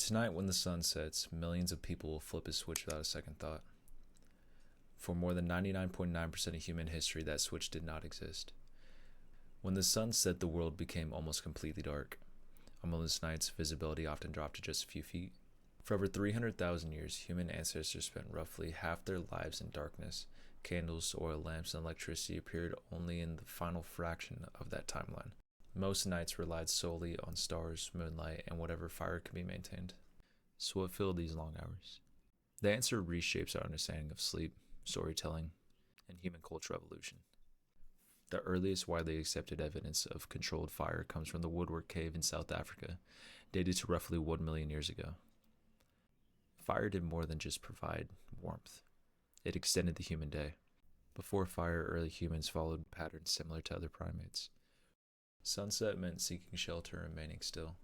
Tonight, when the sun sets, millions of people will flip a switch without a second thought. For more than 99.9% of human history, that switch did not exist. When the sun set, the world became almost completely dark. On moonless nights, visibility often dropped to just a few feet. For over 300,000 years, human ancestors spent roughly half their lives in darkness. Candles, oil lamps, and electricity appeared only in the final fraction of that timeline. Most nights relied solely on stars, moonlight, and whatever fire could be maintained. So what filled these long hours? The answer reshapes our understanding of sleep, storytelling, and human cultural evolution. The earliest widely accepted evidence of controlled fire comes from the Woodwork Cave in South Africa, dated to roughly 1 million years ago. Fire did more than just provide warmth. It extended the human day. Before fire, early humans followed patterns similar to other primates. Sunset meant seeking shelter and remaining still.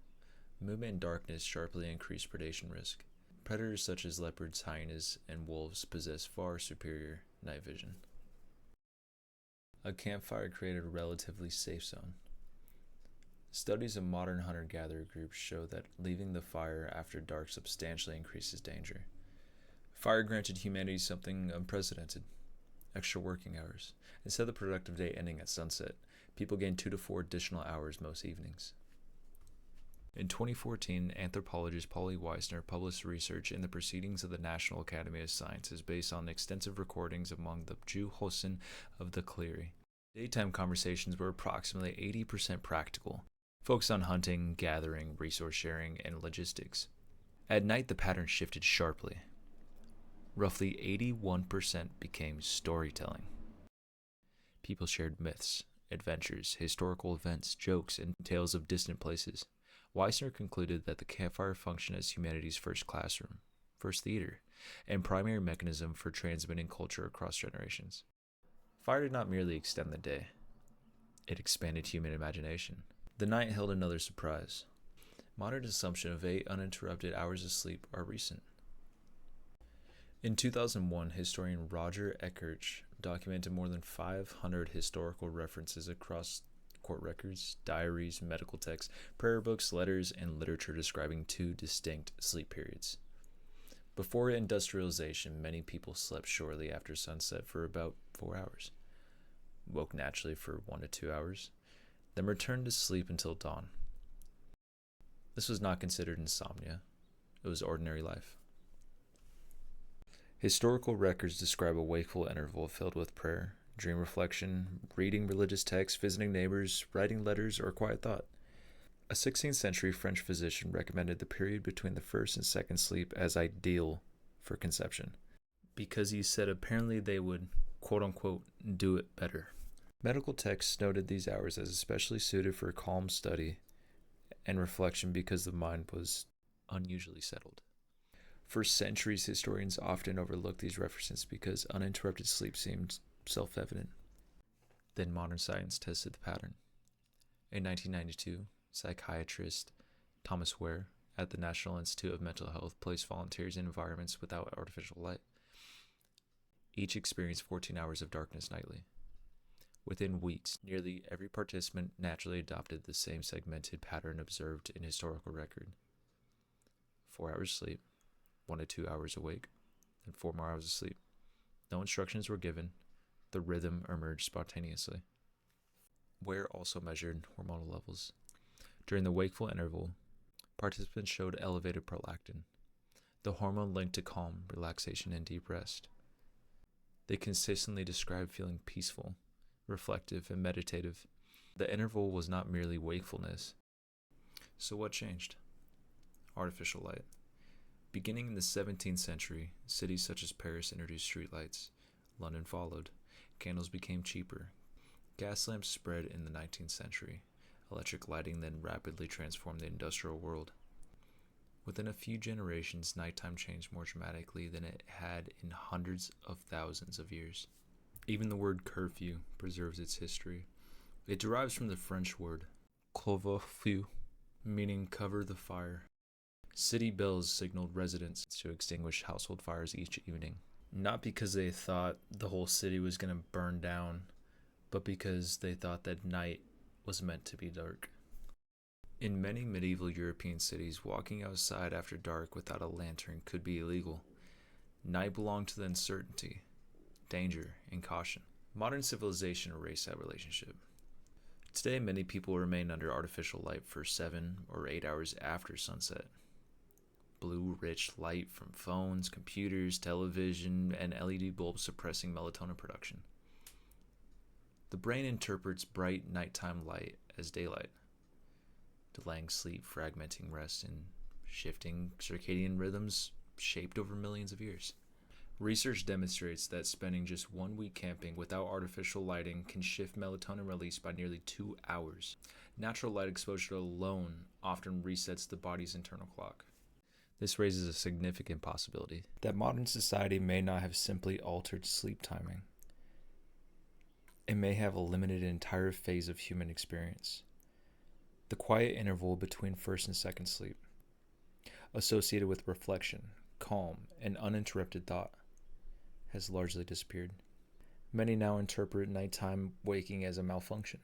Movement and darkness sharply increased predation risk. Predators such as leopards, hyenas, and wolves possess far superior night vision. A campfire created a relatively safe zone. Studies of modern hunter-gatherer groups show that leaving the fire after dark substantially increases danger. Fire granted humanity something unprecedented: extra working hours. Instead of the productive day ending at sunset, people gained 2 to 4 additional hours most evenings. In 2014, anthropologist Polly Weissner published research in the Proceedings of the National Academy of Sciences based on extensive recordings among the Jew Hosen of the Cleary. Daytime conversations were approximately 80% practical, focused on hunting, gathering, resource sharing, and logistics. At night, the pattern shifted sharply. Roughly 81% became storytelling. People shared myths, adventures, historical events, jokes, and tales of distant places. Weissner concluded that the campfire functioned as humanity's first classroom, first theater, and primary mechanism for transmitting culture across generations. Fire did not merely extend the day, it expanded human imagination. The night held another surprise. Modern assumption of 8 uninterrupted hours of sleep are recent. In 2001, historian Roger Eckerich documented more than 500 historical references across court records, diaries, medical texts, prayer books, letters, and literature describing 2 distinct sleep periods. Before industrialization, many people slept shortly after sunset for about 4 hours, woke naturally for 1 to 2 hours, then returned to sleep until dawn. This was not considered insomnia. It was ordinary life. Historical records describe a wakeful interval filled with prayer, dream reflection, reading religious texts, visiting neighbors, writing letters, or quiet thought. A 16th century French physician recommended the period between the first and second sleep as ideal for conception, because he said apparently they would, quote-unquote, do it better. Medical texts noted these hours as especially suited for calm study and reflection because the mind was unusually settled. For centuries, historians often overlooked these references because uninterrupted sleep seemed self-evident. Then modern science tested the pattern. In 1992, psychiatrist Thomas Ware at the National Institute of Mental Health placed volunteers in environments without artificial light. Each experienced 14 hours of darkness nightly. Within weeks, nearly every participant naturally adopted the same segmented pattern observed in historical record. 4 hours sleep, 1 to 2 hours awake, and 4 more hours of sleep. No instructions were given. The rhythm emerged spontaneously. Ware also measured hormonal levels. During the wakeful interval, participants showed elevated prolactin, the hormone linked to calm, relaxation, and deep rest. They consistently described feeling peaceful, reflective, and meditative. The interval was not merely wakefulness. So what changed? Artificial light. Beginning in the 17th century, cities such as Paris introduced streetlights. London followed. Candles became cheaper. Gas lamps spread in the 19th century. Electric lighting then rapidly transformed the industrial world. Within a few generations, nighttime changed more dramatically than it had in hundreds of thousands of years. Even the word curfew preserves its history. It derives from the French word couvre-feu, meaning cover the fire. City bells signaled residents to extinguish household fires each evening, not because they thought the whole city was going to burn down, but because they thought that night was meant to be dark. In many medieval European cities, walking outside after dark without a lantern could be illegal. Night belonged to the uncertainty, danger, and caution. Modern civilization erased that relationship. Today, many people remain under artificial light for 7 or 8 hours after sunset. Blue, rich light from phones, computers, television, and LED bulbs suppressing melatonin production. The brain interprets bright nighttime light as daylight, delaying sleep, fragmenting rest, and shifting circadian rhythms shaped over millions of years. Research demonstrates that spending just 1 week camping without artificial lighting can shift melatonin release by nearly 2 hours. Natural light exposure alone often resets the body's internal clock. This raises a significant possibility that modern society may not have simply altered sleep timing. It may have eliminated an entire phase of human experience. The quiet interval between first and second sleep, associated with reflection, calm, and uninterrupted thought, has largely disappeared. Many now interpret nighttime waking as a malfunction.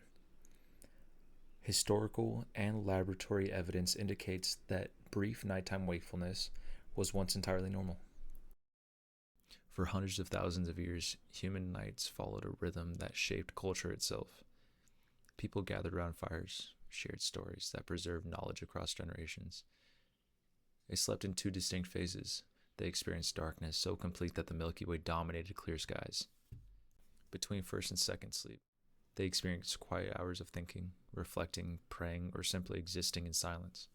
Historical and laboratory evidence indicates that brief nighttime wakefulness was once entirely normal. For hundreds of thousands of years, human nights followed a rhythm that shaped culture itself. People gathered around fires, shared stories that preserved knowledge across generations. They slept in 2 distinct phases. They experienced darkness so complete that the Milky Way dominated clear skies. Between first and second sleep, they experienced quiet hours of thinking, reflecting, praying, or simply existing in silence.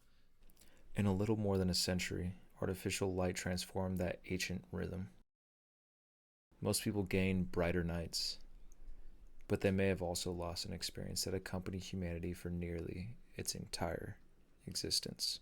In a little more than a century, artificial light transformed that ancient rhythm. Most people gained brighter nights, but they may have also lost an experience that accompanied humanity for nearly its entire existence.